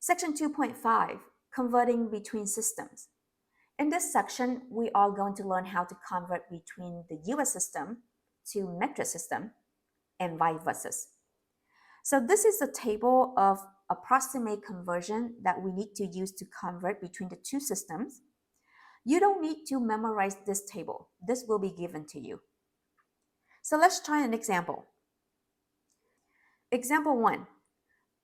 Section 2.5, Converting between systems. In this section, we are going to learn how to convert between the US system to metric system and vice versa. So this is a table of approximate conversion that we need to use to convert between the two systems. You don't need to memorize this table. This will be given to you. So let's try an example. Example 1.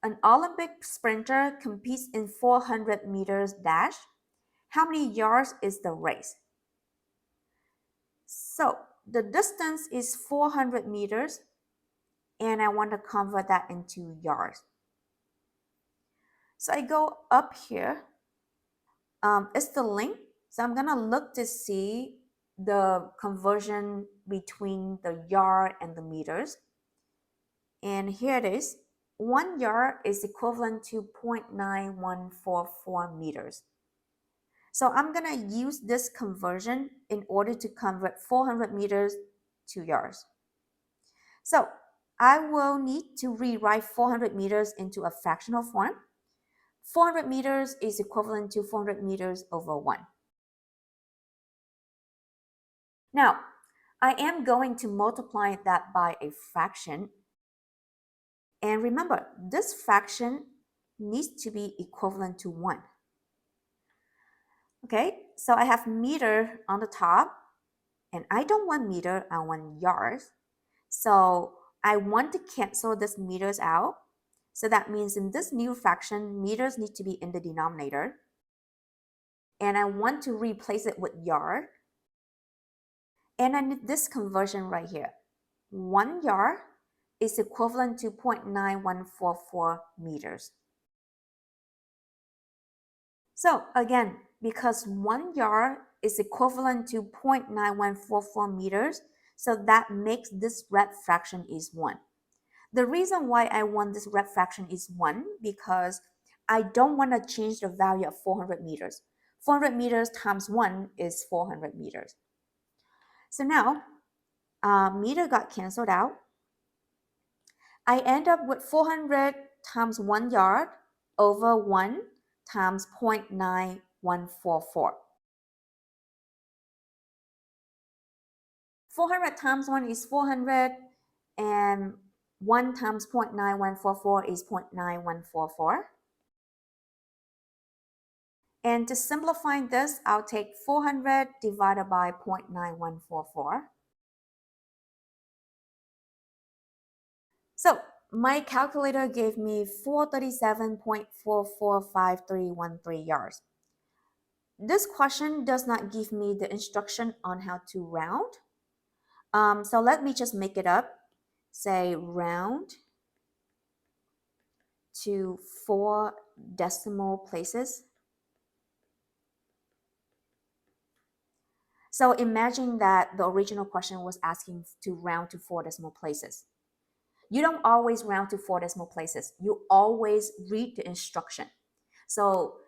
An Olympic sprinter competes in 400 meters dash. How many yards is the race? So the distance is 400 meters, and I want to convert that into yards. So I go up here. It's the link. So I'm going to look to see the conversion between the yard and the meters. And here it is. 1 yard is equivalent to 0.9144 meters. So I'm going to use this conversion in order to convert 400 meters to yards. So I will need to rewrite 400 meters into a fractional form. 400 meters is equivalent to 400 meters over 1. Now, I am going to multiply that by a fraction. And remember, this fraction needs to be equivalent to 1. Okay, so I have meter on the top, and I don't want meter, I want yards. So I want to cancel this meters out. So that means in this new fraction, meters need to be in the denominator. And I want to replace it with yard. And I need this conversion right here. 1 yard is equivalent to 0.9144 meters. So again, because 1 yard is equivalent to 0.9144 meters, so that makes this red fraction is 1. The reason why I want this red fraction is 1 because I don't want to change the value of 400 meters. 400 meters times 1 is 400 meters. So now, meter got canceled out. I end up with 400 times 1 yard over 1 times 0.9144. 400 times 1 is 400, and 1 times 0.9144 is 0.9144. And to simplify this, I'll take 400 divided by 0.9144. So my calculator gave me 437.445313 yards. This question does not give me the instruction on how to round. So let me just make it up. Say round to 4 decimal places. So imagine that the original question was asking to round to 4 decimal places. You don't always round to 4 decimal places. You always read the instruction. So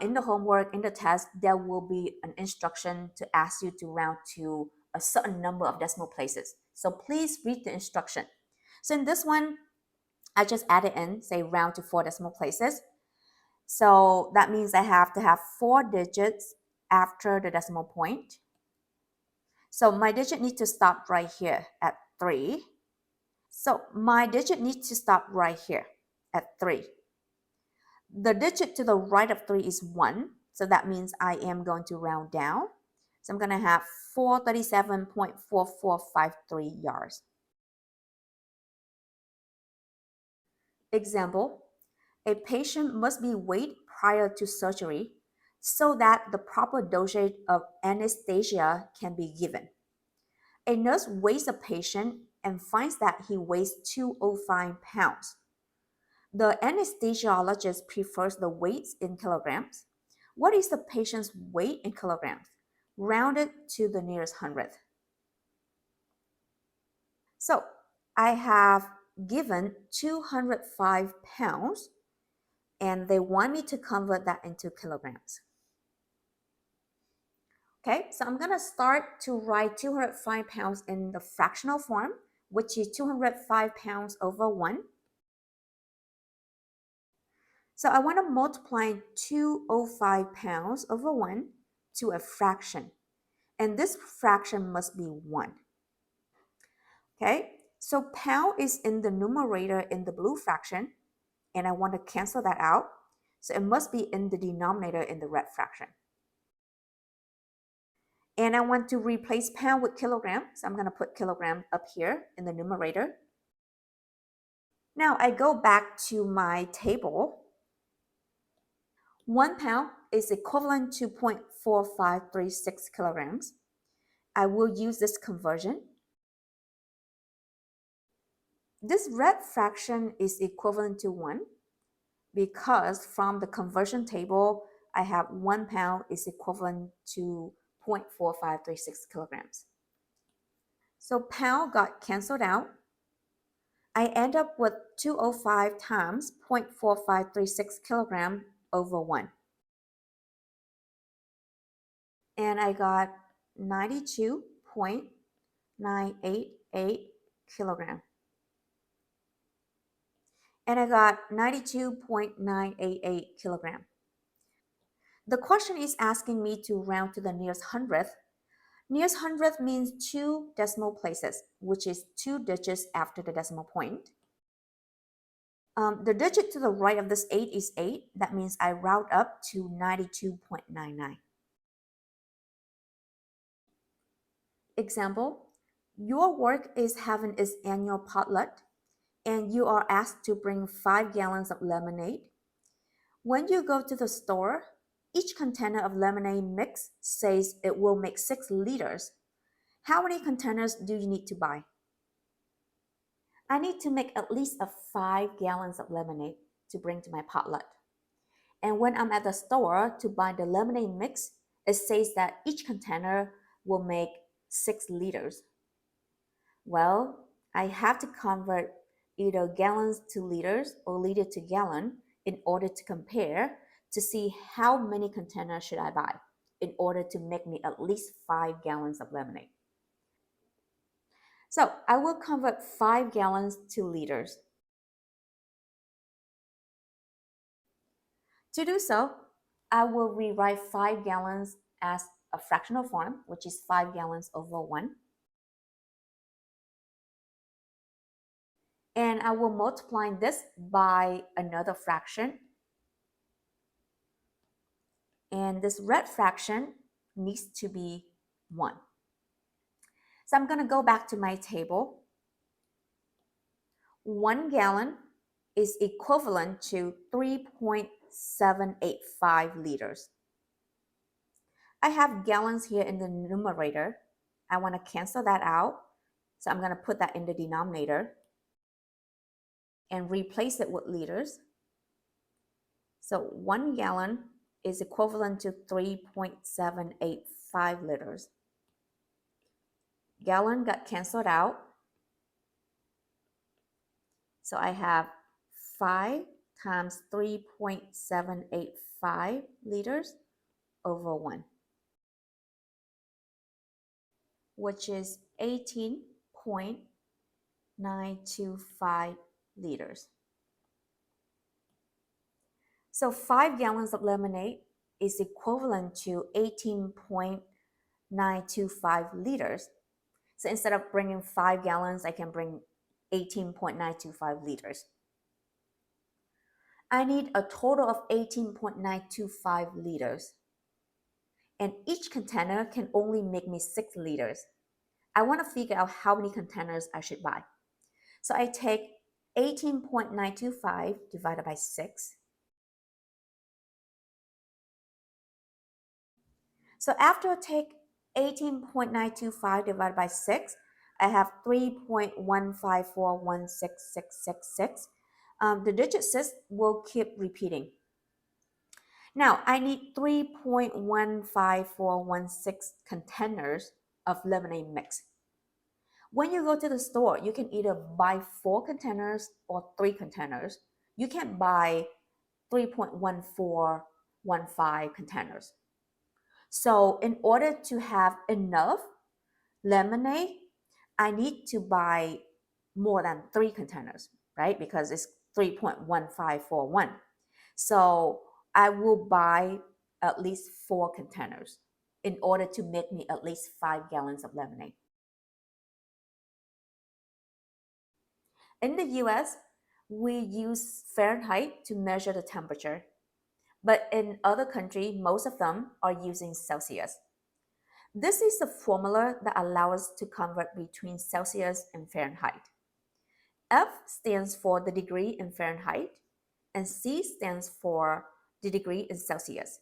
in the homework, in the test, there will be an instruction to ask you to round to a certain number of decimal places. So please read the instruction. So in this one, I just added in, say round to 4 decimal places. So that means I have to have 4 digits after the decimal point. So my digit needs to stop right here at 3. So my digit needs to stop right here at 3. The digit to the right of 3 is 1. So that means I am going to round down. So I'm going to have 437.4453 yards. Example, a patient must be weighed prior to surgery so that the proper dosage of anesthesia can be given. A nurse weighs a patient and finds that he weighs 205 pounds. The anesthesiologist prefers the weights in kilograms. What is the patient's weight in kilograms? Rounded to the nearest hundredth. So I have given 205 pounds, and they want me to convert that into kilograms. Okay, so I'm going to start to write 205 pounds in the fractional form, which is 205 pounds over 1. So I want to multiply 205 pounds over 1 to a fraction. And this fraction must be 1. Okay, so pound is in the numerator in the blue fraction, and I want to cancel that out. So it must be in the denominator in the red fraction. And I want to replace pound with kilogram, so I'm going to put kilogram up here in the numerator. Now I go back to my table. 1 pound is equivalent to 0.4536 kilograms. I will use this conversion. This red fraction is equivalent to 1 because from the conversion table, I have 1 pound is equivalent to 0.4536 kilograms. So pound got canceled out. I end up with 205 times 0.4536 kilogram over 1. And I got 92.988 kilogram. And I got 92.988 kilogram. The question is asking me to round to the nearest hundredth. Nearest hundredth means 2 decimal places, which is 2 digits after the decimal point. The digit to the right of this 8 is 8. That means I round up to 92.99. Example, your work is having its annual potluck and you are asked to bring 5 gallons of lemonade. When you go to the store, each container of lemonade mix says it will make 6 liters. How many containers do you need to buy? I need to make at least 5 gallons of lemonade to bring to my potluck. And when I'm at the store to buy the lemonade mix, it says that each container will make 6 liters. Well, I have to convert either gallons to liters or liter to gallon in order to compare to see how many containers should I buy in order to make me at least 5 gallons of lemonade. So I will convert 5 gallons to liters. To do so, I will rewrite 5 gallons as a fractional form, which is 5 gallons over 1. And I will multiply this by another fraction. And this red fraction needs to be 1. So I'm going to go back to my table. 1 gallon is equivalent to 3.785 liters. I have gallons here in the numerator. I want to cancel that out. So I'm going to put that in the denominator and replace it with liters. So 1 gallon is equivalent to 3.785 liters. Gallon got canceled out. So I have 5 times 3.785 liters over 1, which is 18.925 liters. So 5 gallons of lemonade is equivalent to 18.925 liters. So instead of bringing 5 gallons, I can bring 18.925 liters. I need a total of 18.925 liters. And each container can only make me 6 liters. I want to figure out how many containers I should buy. So I take 18.925 divided by 6. So after I take 18.925 divided by 6, I have 3.1541666. The digit 6 will keep repeating. Now, I need 3.15416 containers of lemonade mix. When you go to the store, you can either buy 4 containers or 3 containers. You can't buy 3.1415 containers. So in order to have enough lemonade, I need to buy more than 3 containers, right? Because it's 3.1541. So I will buy at least 4 containers in order to make me at least 5 gallons of lemonade. In the US, we use Fahrenheit to measure the temperature, but in other countries, most of them are using Celsius. This is the formula that allows us to convert between Celsius and Fahrenheit. F stands for the degree in Fahrenheit, and C stands for the degree in Celsius.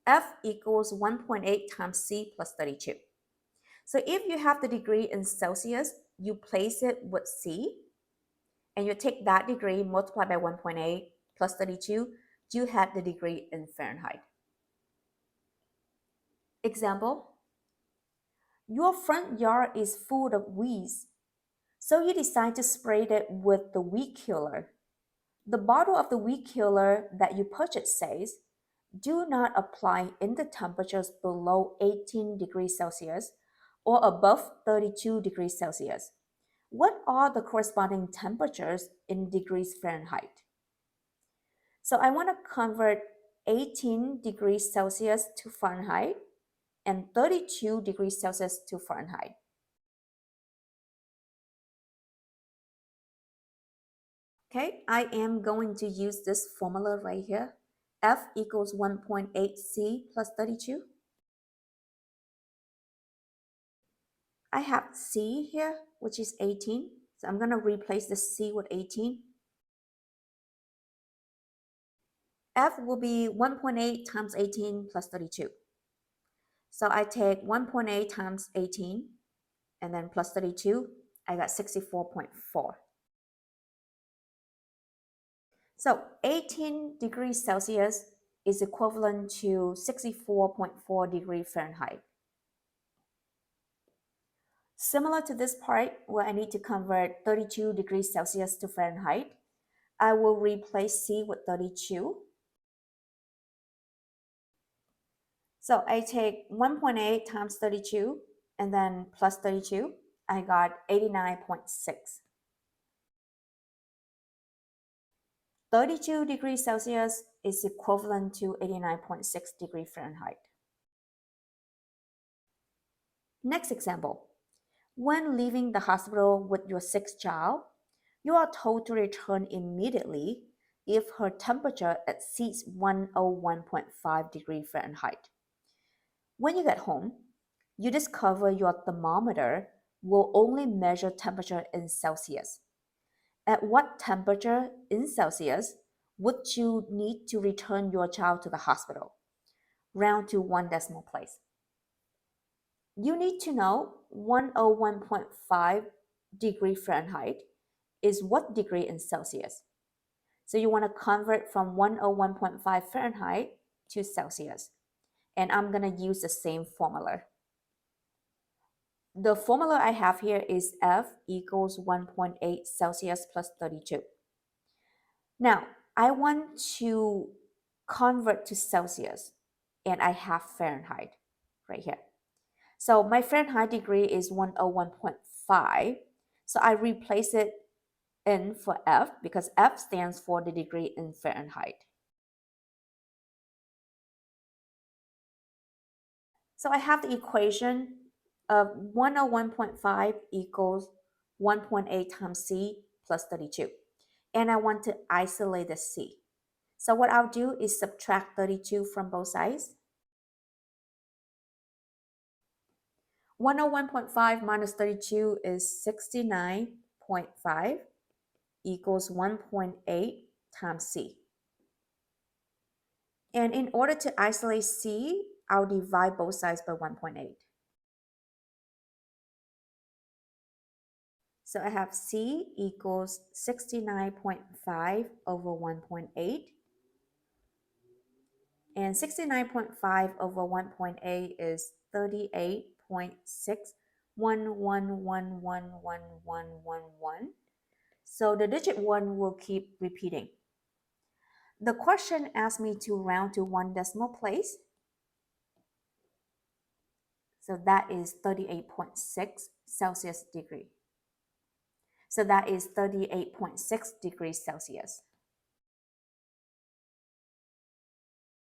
F equals 1.8 times C plus 32. So if you have the degree in Celsius, you place it with C, and you take that degree, multiply by 1.8 plus 32, you have the degree in Fahrenheit. Example, your front yard is full of weeds, so you decide to spray it with the weed killer. The bottle of the weed killer that you purchased says, do not apply in the temperatures below 18 degrees Celsius or above 32 degrees Celsius. What are the corresponding temperatures in degrees Fahrenheit? So I want to convert 18 degrees Celsius to Fahrenheit and 32 degrees Celsius to Fahrenheit. Okay, I am going to use this formula right here. F equals 1.8 C plus 32. I have C here, which is 18. So I'm going to replace the C with 18. F will be 1.8 times 18 plus 32. So I take 1.8 times 18 and then plus 32. I got 64.4. So 18 degrees Celsius is equivalent to 64.4 degrees Fahrenheit. Similar to this part where I need to convert 32 degrees Celsius to Fahrenheit, I will replace C with 32. So I take 1.8 times 32 and then plus 32. I got 89.6. 32 degrees Celsius is equivalent to 89.6 degrees Fahrenheit. Next example. When leaving the hospital with your sick child, you are told to return immediately if her temperature exceeds 101.5 degrees Fahrenheit. When you get home, you discover your thermometer will only measure temperature in Celsius. At what temperature in Celsius would you need to return your child to the hospital? Round to 1 decimal place. You need to know 101.5 degree Fahrenheit is what degree in Celsius. So you want to convert from 101.5 Fahrenheit to Celsius. And I'm going to use the same formula. The formula I have here is F equals 1.8 Celsius plus 32. Now, I want to convert to Celsius, and I have Fahrenheit right here. So my Fahrenheit degree is 101.5. So I replace it in for F because F stands for the degree in Fahrenheit. So I have the equation of 101.5 equals 1.8 times C plus 32. And I want to isolate the C. So what I'll do is subtract 32 from both sides. 101.5 minus 32 is 69.5 equals 1.8 times C. And in order to isolate C, I'll divide both sides by 1.8. So I have C equals 69.5 over 1.8. And 69.5 over 1.8 is 38.611111111. So the digit 1 will keep repeating. The question asked me to round to 1 decimal place. So that is 38.6 Celsius degree. So that is 38.6 degrees Celsius.